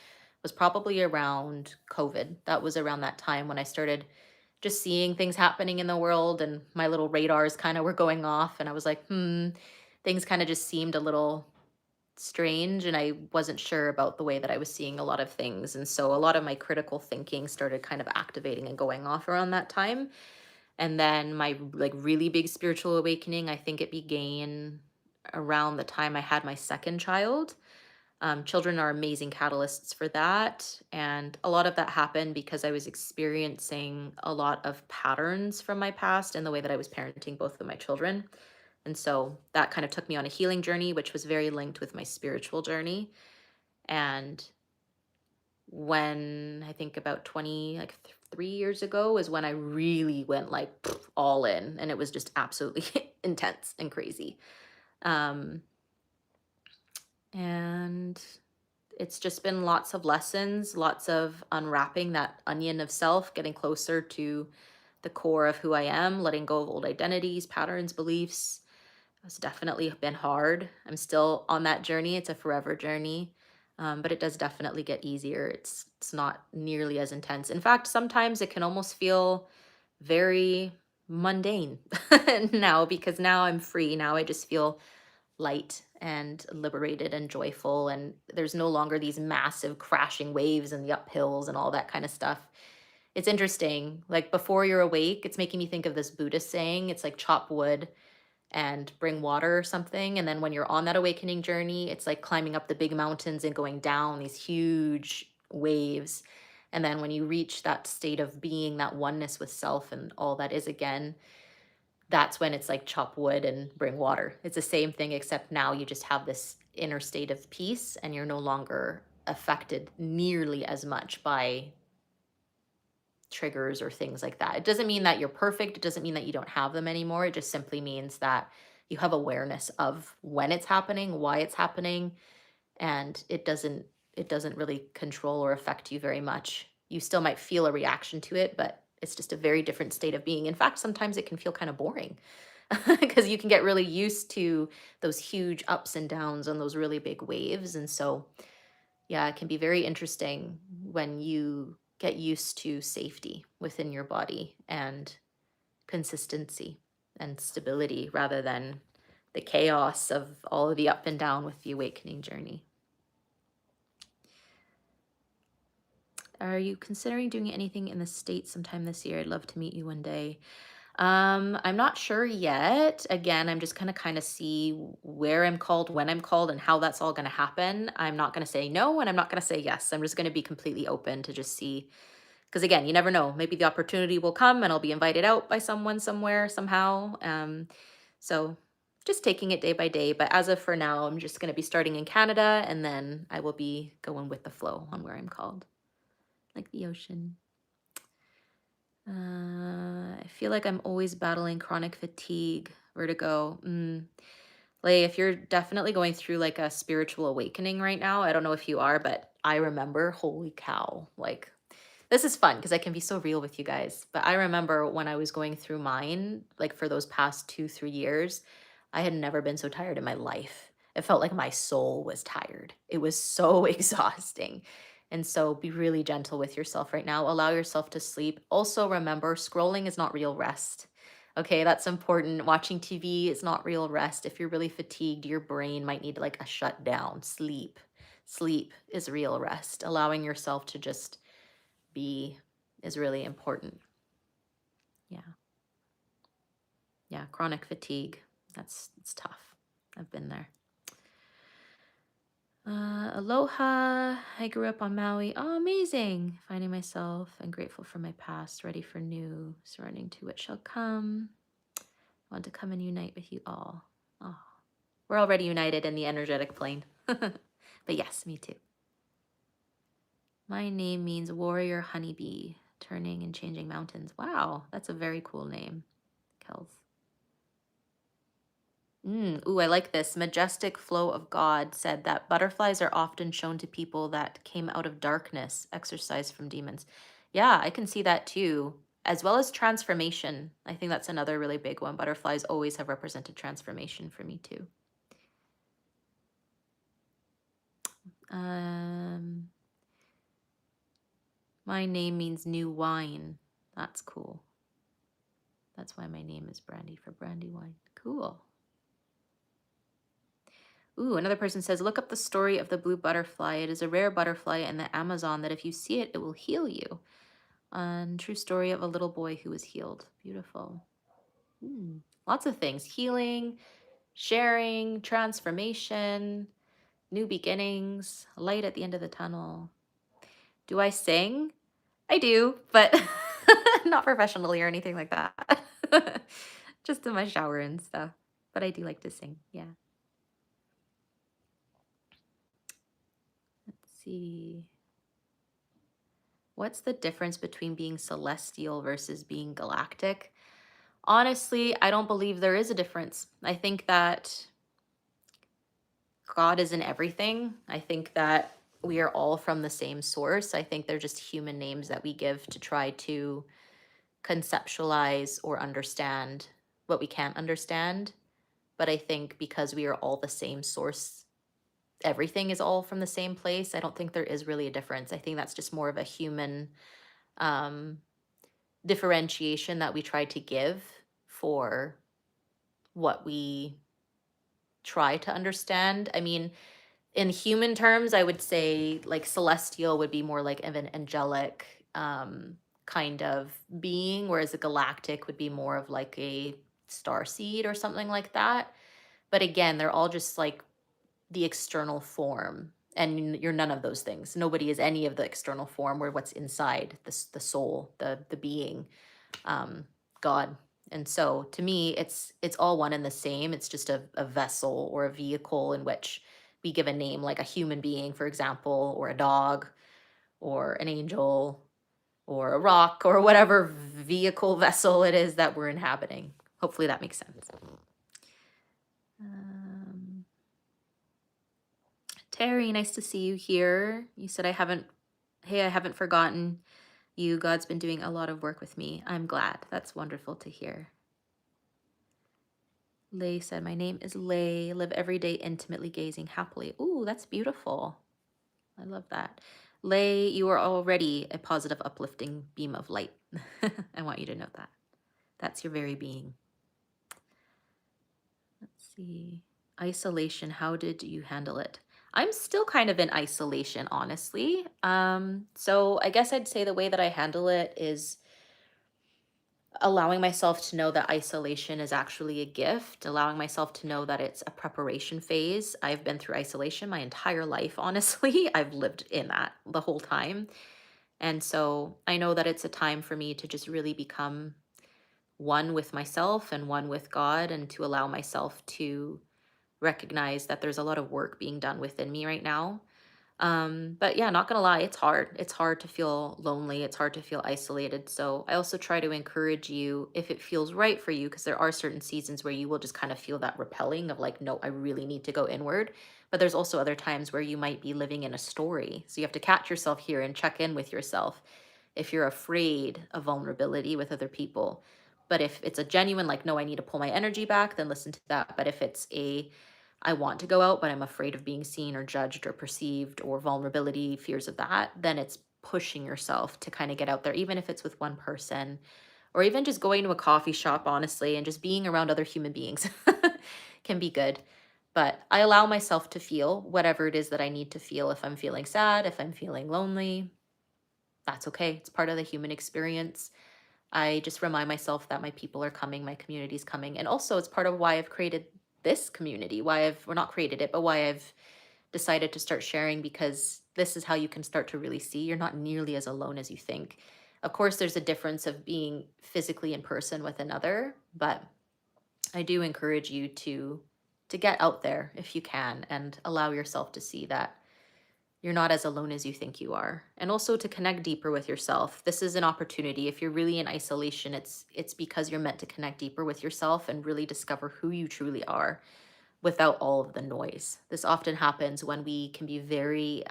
Speaker 1: was probably around COVID. That was around that time when I started just seeing things happening in the world, and my little radars kind of were going off. And I was like, things kind of just seemed a little strange. And I wasn't sure about the way that I was seeing a lot of things. And so a lot of my critical thinking started kind of activating and going off around that time. And then my really big spiritual awakening, I think it began around the time I had my second child. Children are amazing catalysts for that. And a lot of that happened because I was experiencing a lot of patterns from my past and the way that I was parenting both of my children. And so that kind of took me on a healing journey, which was very linked with my spiritual journey. And when I think about 3 years ago is when I really went all in, and it was just absolutely intense and crazy. Um, and it's just been lots of lessons, lots of unwrapping that onion of self, getting closer to the core of who I am, letting go of old identities, patterns, beliefs. It's definitely been hard. I'm still on that journey. It's a forever journey. But it does definitely get easier. It's not nearly as intense. In fact, sometimes it can almost feel very mundane now, because now I'm free. Now I just feel light and liberated and joyful, and there's no longer these massive crashing waves and the uphills and all that kind of stuff. It's interesting. Like before you're awake, it's making me think of this Buddhist saying. It's like chop wood and bring water or something. And then when you're on that awakening journey, it's like climbing up the big mountains and going down these huge waves. And then when you reach that state of being, that oneness with self and all that is again, that's when it's like chop wood and bring water. It's the same thing, except now you just have this inner state of peace and you're no longer affected nearly as much by triggers or things like that. It doesn't mean that you're perfect. It doesn't mean that you don't have them anymore. It just simply means that you have awareness of when it's happening, why it's happening, and it doesn't really control or affect you very much. You still might feel a reaction to it, but it's just a very different state of being. In fact, sometimes it can feel kind of boring because you can get really used to those huge ups and downs and those really big waves. And so, yeah, it can be very interesting when you get used to safety within your body and consistency and stability rather than the chaos of all of the up and down with the awakening journey. Are you considering doing anything in the States sometime this year? I'd love to meet you one day. I'm not sure yet. Again, I'm just gonna kind of see where I'm called, when I'm called, and how that's all gonna happen. I'm not gonna say no, and I'm not gonna say yes. I'm just gonna be completely open to just see. Because again, you never know. Maybe the opportunity will come and I'll be invited out by someone somewhere, somehow. So just taking it day by day. But as of for now, I'm just gonna be starting in Canada and then I will be going with the flow on where I'm called. Like the ocean. I feel like I'm always battling chronic fatigue, vertigo. Like, if you're definitely going through like a spiritual awakening right now, I don't know if you are, but I remember, holy cow, like this is fun because I can be so real with you guys. But I remember when I was going through mine, like for those past 2, 3 years, I had never been so tired in my life. It felt like my soul was tired. It was so exhausting. And so be really gentle with yourself right now. Allow yourself to sleep. Also, remember, scrolling is not real rest. Okay, that's important. Watching TV is not real rest. If you're really fatigued, your brain might need like a shutdown. Sleep. Sleep is real rest. Allowing yourself to just be is really important. Yeah. Yeah. Chronic fatigue. It's tough. I've been there. Aloha. I grew up on Maui. Oh, amazing. Finding myself and grateful for my past, ready for new, surrendering to what shall come. I want to come and unite with you all. Oh, we're already united in the energetic plane. But yes, me too. My name means warrior honeybee, turning and changing mountains. Wow, that's a very cool name, Kels. Ooh, I like this. Majestic Flow of God said that butterflies are often shown to people that came out of darkness, exorcised from demons. Yeah, I can see that too, as well as transformation. I think that's another really big one. Butterflies always have represented transformation for me too. Um, my name means new wine. That's cool. That's why my name is Brandy, for brandy wine. Cool. Ooh, another person says, look up the story of the blue butterfly. It is a rare butterfly in the Amazon that if you see it, it will heal you. True story of a little boy who was healed. Beautiful. Lots of things. Healing, sharing, transformation, new beginnings, light at the end of the tunnel. Do I sing? I do, but not professionally or anything like that. Just in my shower and stuff. But I do like to sing, yeah. Let's see. What's the difference between being celestial versus being galactic? Honestly, I don't believe there is a difference. I think that God is in everything. I think that we are all from the same source. I think they're just human names that we give to try to conceptualize or understand what we can't understand. But I think because we are all the same source, everything is all from the same place. I don't think there is really a difference. I think that's just more of a human um, differentiation that we try to give for what we try to understand. I mean, in human terms, I would say like celestial would be more like of an angelic kind of being, whereas a galactic would be more of like a star seed or something like that. But again, they're all just like the external form. And you're none of those things. Nobody is any of the external form where what's inside the soul, the being, God. And so to me, it's all one and the same. It's just a vessel or a vehicle in which we give a name, like a human being, for example, or a dog, or an angel, or a rock, or whatever vehicle vessel it is that we're inhabiting. Hopefully that makes sense. Terry, nice to see you here. You said I haven't forgotten you. God's been doing a lot of work with me. I'm glad. That's wonderful to hear. Lay said, my name is Lay. Live every day intimately gazing happily. Ooh, that's beautiful. I love that. Lay, you are already a positive, uplifting beam of light. I want you to know that. That's your very being. Let's see. Isolation, how did you handle it? I'm still kind of in isolation, honestly. So I guess I'd say the way that I handle it is allowing myself to know that isolation is actually a gift, allowing myself to know that it's a preparation phase. I've been through isolation my entire life, honestly. I've lived in that the whole time. And so I know that it's a time for me to just really become one with myself and one with God, and to allow myself to recognize that there's a lot of work being done within me right now. But yeah, not gonna lie, it's hard. It's hard to feel lonely. It's hard to feel isolated. So I also try to encourage you, if it feels right for you, because there are certain seasons where you will just kind of feel that repelling of like, no, I really need to go inward. But there's also other times where you might be living in a story. So you have to catch yourself here and check in with yourself if you're afraid of vulnerability with other people. But if it's a genuine, like, no, I need to pull my energy back, then listen to that. But if it's I want to go out, but I'm afraid of being seen or judged or perceived, or vulnerability, fears of that, then it's pushing yourself to kind of get out there, even if it's with one person, or even just going to a coffee shop, honestly, and just being around other human beings can be good. But I allow myself to feel whatever it is that I need to feel. If I'm feeling sad, if I'm feeling lonely, that's okay. It's part of the human experience. I just remind myself that my people are coming, my community's coming. And also, it's part of why I've created this community, why I've, well, not created it, but why I've decided to start sharing, because this is how you can start to really see you're not nearly as alone as you think. Of course, there's a difference of being physically in person with another, but I do encourage you to get out there if you can, and allow yourself to see that you're not as alone as you think you are, and also to connect deeper with yourself. This is an opportunity. If you're really in isolation, it's because you're meant to connect deeper with yourself and really discover who you truly are without all of the noise. This often happens when we can be very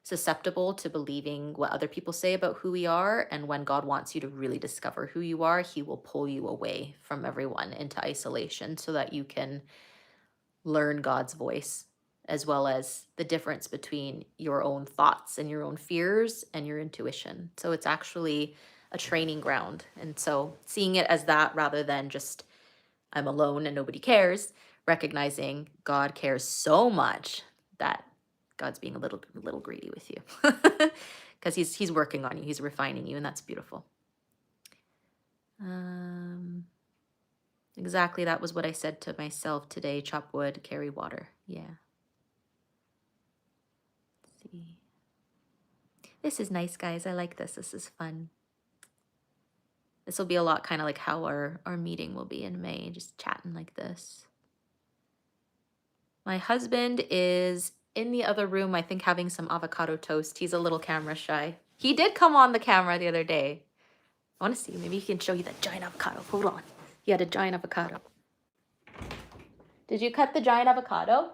Speaker 1: susceptible to believing what other people say about who we are. And when God wants you to really discover who you are, he will pull you away from everyone into isolation so that you can learn God's voice, as well as the difference between your own thoughts and your own fears and your intuition. So it's actually a training ground. And so seeing it as that, rather than just I'm alone and nobody cares, recognizing God cares so much that God's being a little greedy with you. Because he's working on you, he's refining you, and that's beautiful. Exactly, that was what I said to myself today. Chop wood, carry water. Yeah. Let's see. This is nice, guys. I like this. This is fun. This will be a lot kind of like how our meeting will be in May, just chatting like this. My husband is in the other room, I think, having some avocado toast. He's a little camera shy. He did come on the camera the other day. I want to see. Maybe he can show you that giant avocado. Hold on. He had a giant avocado. Did you cut the giant avocado?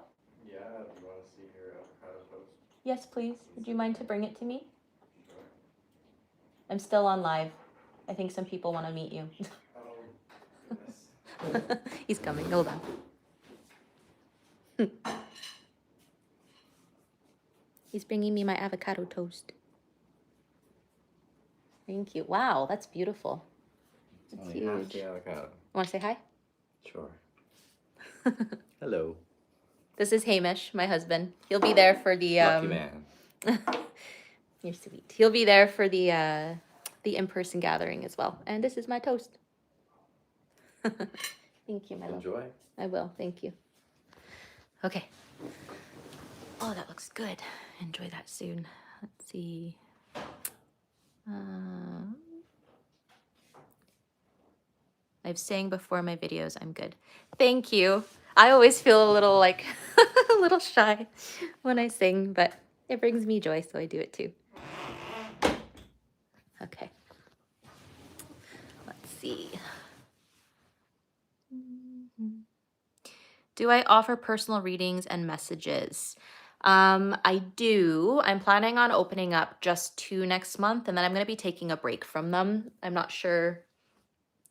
Speaker 2: Yeah, do you want to see your avocado toast?
Speaker 1: Yes, please. Would you mind to bring it to me? Sure. I'm still on live. I think some people want to meet you.
Speaker 2: Oh, yes.
Speaker 1: He's coming. Hold on. He's bringing me my avocado toast. Thank you. Wow, that's beautiful. That's
Speaker 2: Only half
Speaker 1: huge.
Speaker 2: the avocado.
Speaker 1: Want to say hi?
Speaker 2: Sure. Hello.
Speaker 1: This is Hamish, my husband. He'll be there for the
Speaker 2: Lucky man.
Speaker 1: You're sweet. He'll be there for the in-person gathering as well. And this is my toast. Thank you, my love.
Speaker 2: Enjoy.
Speaker 1: I will. Thank you. Okay. Oh, that looks good. Enjoy that soon. Let's see. I've sang before my videos. I'm good. Thank you. I always feel a little like a little shy when I sing, but it brings me joy, so I do it too. Okay. Let's see. Do I offer personal readings and messages? I do. I'm planning on opening up just 2 next month, and then I'm going to be taking a break from them. I'm not sure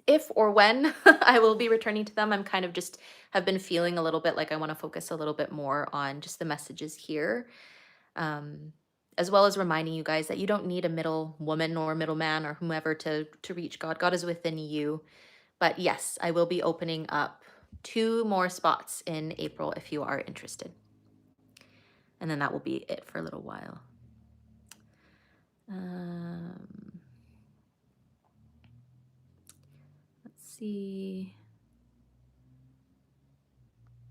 Speaker 1: if or when I will be returning to them. I'm kind of just have been feeling a little bit like I want to focus a little bit more on just the messages here. As well as reminding you guys that you don't need a middle woman or middleman or whomever to reach God. God is within you. But yes, I will be opening up 2 more spots in April if you are interested. And then that will be it for a little while. Let's see.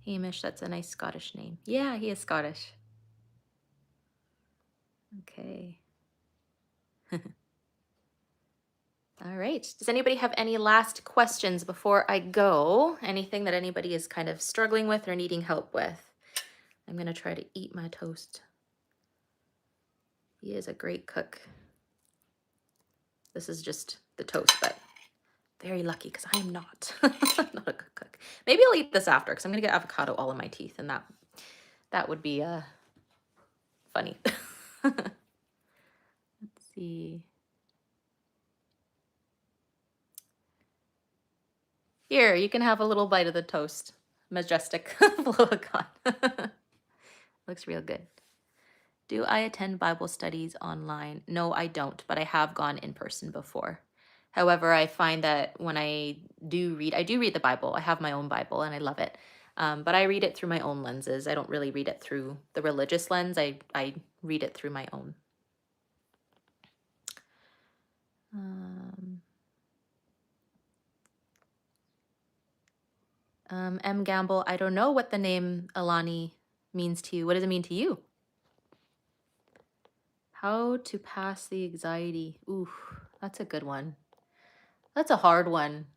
Speaker 1: Hamish, that's a nice Scottish name. Yeah, he is Scottish. Okay. All right. Does anybody have any last questions before I go? Anything that anybody is kind of struggling with or needing help with? I'm going to try to eat my toast. He is a great cook. This is just the toast, but very lucky because I am not. Not a good cook. Maybe I'll eat this after because I'm going to get avocado all in my teeth, and that would be funny. Let's see. Here, you can have a little bite of the toast. Majestic. Looks real good. Do I attend Bible studies online? No, I don't, but I have gone in person before. However, I find that when I do read the Bible. I have my own Bible and I love it. But I read it through my own lenses. I don't really read it through the religious lens. I read it through my own. M. Gamble, I don't know what the name Alani means to you. What does it mean to you? How to pass the anxiety. Ooh, that's a good one. That's a hard one.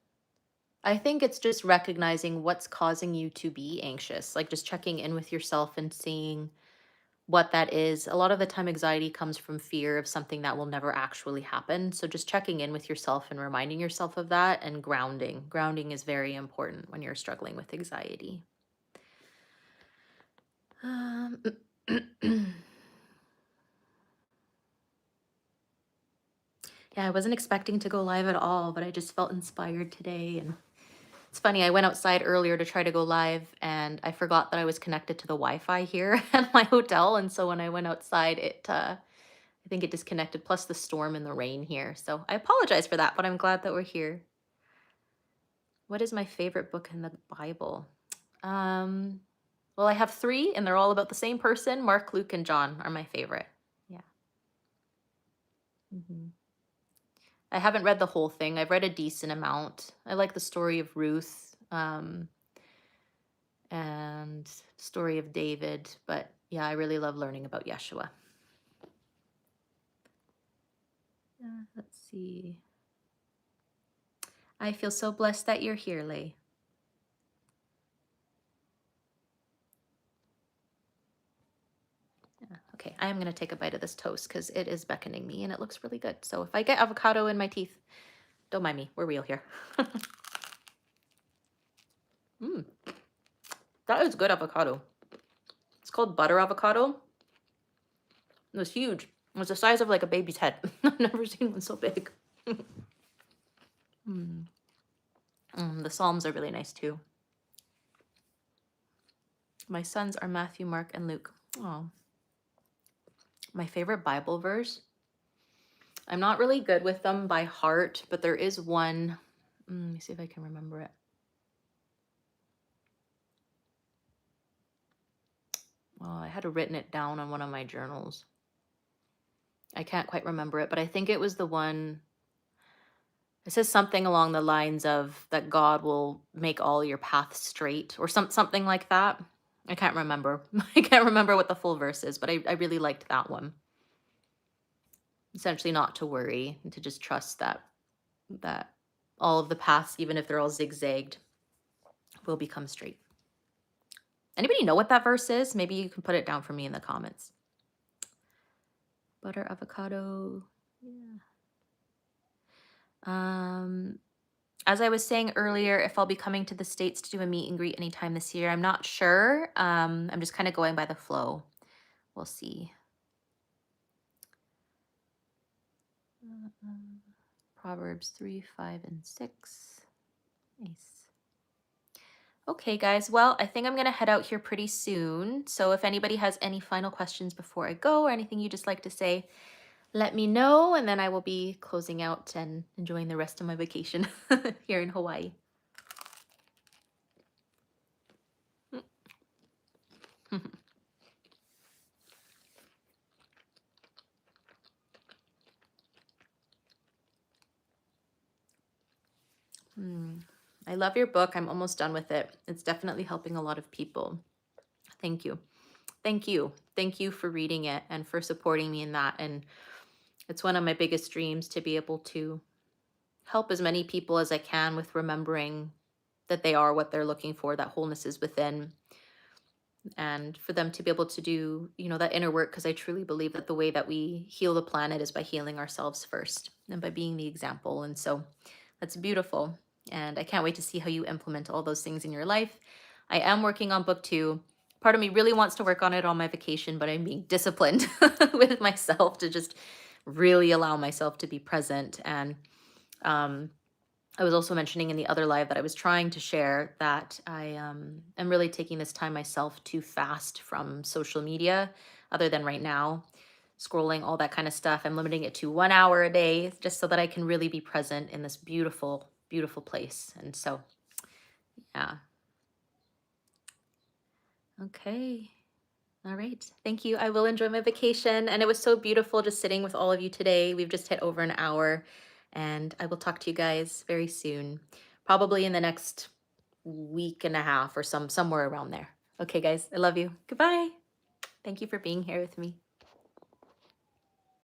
Speaker 1: I think it's just recognizing what's causing you to be anxious, like just checking in with yourself and seeing what that is. A lot of the time, anxiety comes from fear of something that will never actually happen. So just checking in with yourself and reminding yourself of that, and grounding. Grounding is very important when you're struggling with anxiety. Yeah, I wasn't expecting to go live at all, but I just felt inspired today. And it's funny, I went outside earlier to try to go live and I forgot that I was connected to the Wi-Fi here at my hotel. And so when I went outside, I think it disconnected, plus the storm and the rain here. So I apologize for that, but I'm glad that we're here. What is my favorite book in the Bible? Well, I have 3 and they're all about the same person. Mark, Luke, and John are my favorite. Yeah. I haven't read the whole thing. I've read a decent amount. I like the story of Ruth and story of David, but yeah, I really love learning about Yeshua. Let's see. I feel so blessed that you're here, Lay. Okay, I am going to take a bite of this toast because it is beckoning me and it looks really good. So if I get avocado in my teeth, don't mind me. We're real here. That is good avocado. It's called butter avocado. It was huge. It was the size of like a baby's head. I've never seen one so big. The Psalms are really nice too. My sons are Matthew, Mark, and Luke. Oh. My favorite Bible verse. I'm not really good with them by heart, but there is one. Let me see if I can remember it. Well, I had written it down on one of my journals. I can't quite remember it, but I think it was the one. It says something along the lines of that God will make all your paths straight, or something like that. I can't remember. I can't remember what the full verse is, but I really liked that one. Essentially, not to worry and to just trust that all of the paths, even if they're all zigzagged, will become straight. Anybody know what that verse is? Maybe you can put it down for me in the comments. Butter avocado. Yeah. As I was saying earlier, if I'll be coming to the States to do a meet and greet anytime this year, I'm not sure. I'm just kind of going by the flow. We'll see. Proverbs 3, 5, and 6. Nice. Okay, guys. Well, I think I'm going to head out here pretty soon. So if anybody has any final questions before I go or anything you just like to say, let me know. And then I will be closing out and enjoying the rest of my vacation here in Hawaii. I love your book. I'm almost done with it. It's definitely helping a lot of people. Thank you. Thank you. Thank you for reading it and for supporting me in that. And it's one of my biggest dreams to be able to help as many people as I can with remembering that they are what they're looking for, that wholeness is within, and for them to be able to do, that inner work, because I truly believe that the way that we heal the planet is by healing ourselves first and by being the example. And so that's beautiful. And I can't wait to see how you implement all those things in your life. I am working on book 2. Part of me really wants to work on it on my vacation, but I'm being disciplined with myself to just really allow myself to be present. And I was also mentioning in the other live that I was trying to share that I am really taking this time myself to fast from social media, other than right now, scrolling, all that kind of stuff. I'm limiting it to 1 hour a day just so that I can really be present in this beautiful, beautiful place. And so, yeah. Okay. All right. Thank you. I will enjoy my vacation. And it was so beautiful just sitting with all of you today. We've just hit over an hour, and I will talk to you guys very soon, probably in the next week and a half or somewhere around there. Okay, guys, I love you. Goodbye. Thank you for being here with me.